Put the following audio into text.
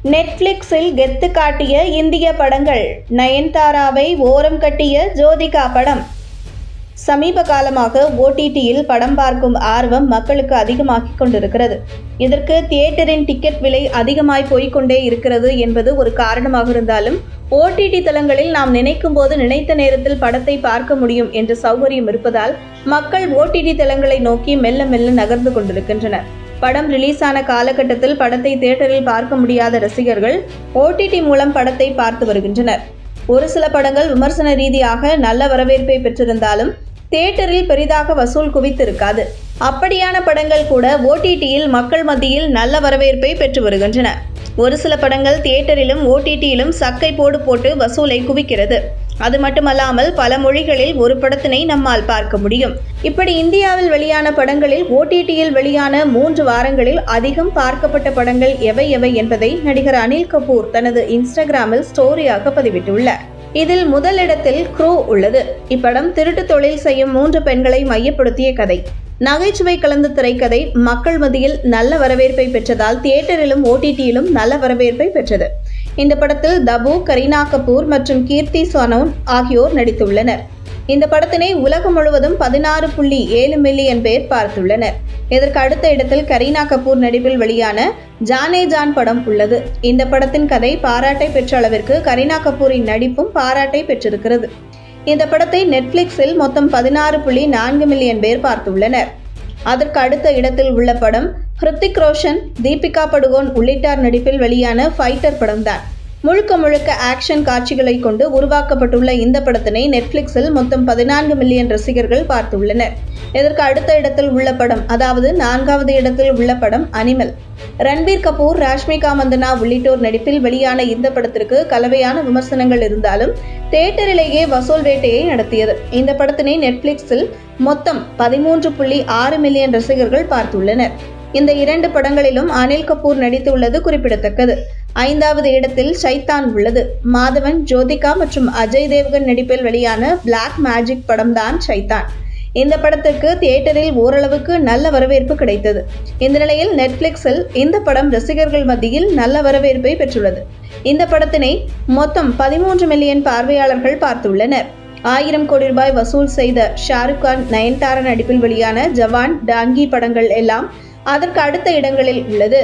நெட்ஃபிளிக்ஸில் கெத்து காட்டிய இந்திய படங்கள். நயன்தாராவை ஓரம் கட்டிய ஜோதிகா படம். சமீப காலமாக ஓடிடியில் படம் பார்க்கும் ஆர்வம் மக்களுக்கு அதிகமாகிக் கொண்டிருக்கிறது. இதற்கு தியேட்டரின் டிக்கெட் விலை அதிகமாய் போய்கொண்டே இருக்கிறது என்பது ஒரு காரணமாக இருந்தாலும், ஓடிடி தளங்களில் நாம் நினைக்கும் போது நினைத்த நேரத்தில் படத்தை பார்க்க முடியும் என்ற சௌகரியம் இருப்பதால் மக்கள் ஓடிடி தளங்களை நோக்கி மெல்ல மெல்ல நகர்ந்து கொண்டிருக்கின்றனர். படம் ரிலீஸ் ஆன காலகட்டத்தில் படத்தை தியேட்டரில் பார்க்க முடியாத ரசிகர்கள் ஓடிடி மூலம் படத்தை பார்த்து வருகின்றனர். ஒரு சில படங்கள் விமர்சன ரீதியாக நல்ல வரவேற்பை பெற்றிருந்தாலும் தியேட்டரில் பெரிதாக வசூல் குவித்திருக்காது. அப்படியான படங்கள் கூட ஓடிடியில் மக்கள் மத்தியில் நல்ல வரவேற்பை பெற்று வருகின்றன. ஒரு சில படங்கள் தியேட்டரிலும் ஓடிடியிலும் சக்கை போட்டு வசூலை குவிக்கிறது. அது மட்டுமல்லாமல் பல மொழிகளில் ஒரு படத்தினை நம்மால் பார்க்க முடியும். இப்படி இந்தியாவில் வெளியான படங்களில் ஓடிடியில் வெளியான 3 வாரங்களில் அதிகம் பார்க்கப்பட்ட படங்கள் எவை என்பதை நடிகர் அனில் கபூர் தனது இன்ஸ்டாகிராமில் ஸ்டோரியாக பதிவிட்டுள்ளார். இதில் முதலிடத்தில் க்ரூ உள்ளது. இப்படம் திருட்டு தொழில் செய்யும் 3 பெண்களை மையப்படுத்திய கதை. நகைச்சுவை கலந்த திரைக்கதை மக்கள் மத்தியில் நல்ல வரவேற்பை பெற்றதால் தியேட்டரிலும் ஓடிடியிலும் நல்ல வரவேற்பை பெற்றது. இந்த படத்தில் தபு, கரீனா கபூர் மற்றும் கீர்த்தி சோனோன் ஆகியோர் நடித்துள்ளனர். இந்த படத்தினை உலகம் முழுவதும் 16.7 மில்லியன் பேர் பார்த்துள்ளனர். இதற்கு அடுத்த இடத்தில் கரீனா கபூர் நடிப்பில் வெளியான ஜானே ஜான் படம் உள்ளது. இந்த படத்தின் கதை பாராட்டை பெற்ற அளவிற்கு கரீனா கபூரின் நடிப்பும் பாராட்டை பெற்றிருக்கிறது. இந்த படத்தை நெட்ஃபிளிக்ஸில் மொத்தம் 16.4 மில்லியன் பேர் பார்த்துள்ளனர். அதற்கு அடுத்த இடத்தில் உள்ள படம் ஹிருத்திக் ரோஷன், தீபிகா படுகோன் உள்ளிட்டார் நடிப்பில் வெளியான ஃபைட்டர் படம்தான். முழுக்க ஆக்ஷன் காட்சிகளை கொண்டு உருவாக்கப்பட்டுள்ள இந்த படத்தினை நெட்ஃபிளிக்ஸில் மொத்தம் 14 மில்லியன் ரசிகர்கள் பார்த்துள்ளனர். இதற்கு அடுத்த இடத்தில் உள்ள படம், அதாவது 4வது இடத்தில் உள்ள படம் அனிமல். ரன்பீர் கபூர், ராஷ்மிகா மந்தனா உள்ளிட்டோர் நடிப்பில் வெளியான இந்த படத்திற்கு கலவையான விமர்சனங்கள் இருந்தாலும் தியேட்டரிலேயே வசூல் வேட்டையை நடத்தியது. இந்த படத்தினை நெட்ஃபிளிக்ஸில் மொத்தம் 13.6 மில்லியன் ரசிகர்கள் பார்த்துள்ளனர். இந்த 2 படங்களிலும் அனில் கபூர் நடித்துள்ளது குறிப்பிடத்தக்கது. 5வது இடத்தில் சைத்தான் உள்ளது. மாதவன், ஜோதிகா மற்றும் அஜய் தேவ்கன் நடிப்பில் வெளியான பிளாக் மேஜிக் படம்தான் சைத்தான். இந்த படத்திற்கு தியேட்டரில் ஓரளவுக்கு நல்ல வரவேற்பு கிடைத்தது. இந்த நிலையில் நெட்ஃபிளிக்ஸில் இந்த படம் ரசிகர்கள் மத்தியில் நல்ல வரவேற்பை பெற்றுள்ளது. இந்த படத்தினை மொத்தம் 13 மில்லியன் பார்வையாளர்கள் பார்த்துள்ளனர். 1000 கோடி ரூபாய் வசூல் செய்த ஷாருக் கான், நயன்தாரா நடிப்பில் வெளியான ஜவான், டாங்கி படங்கள் எல்லாம் அதற்கு அடுத்த இடங்களில் உள்ளது.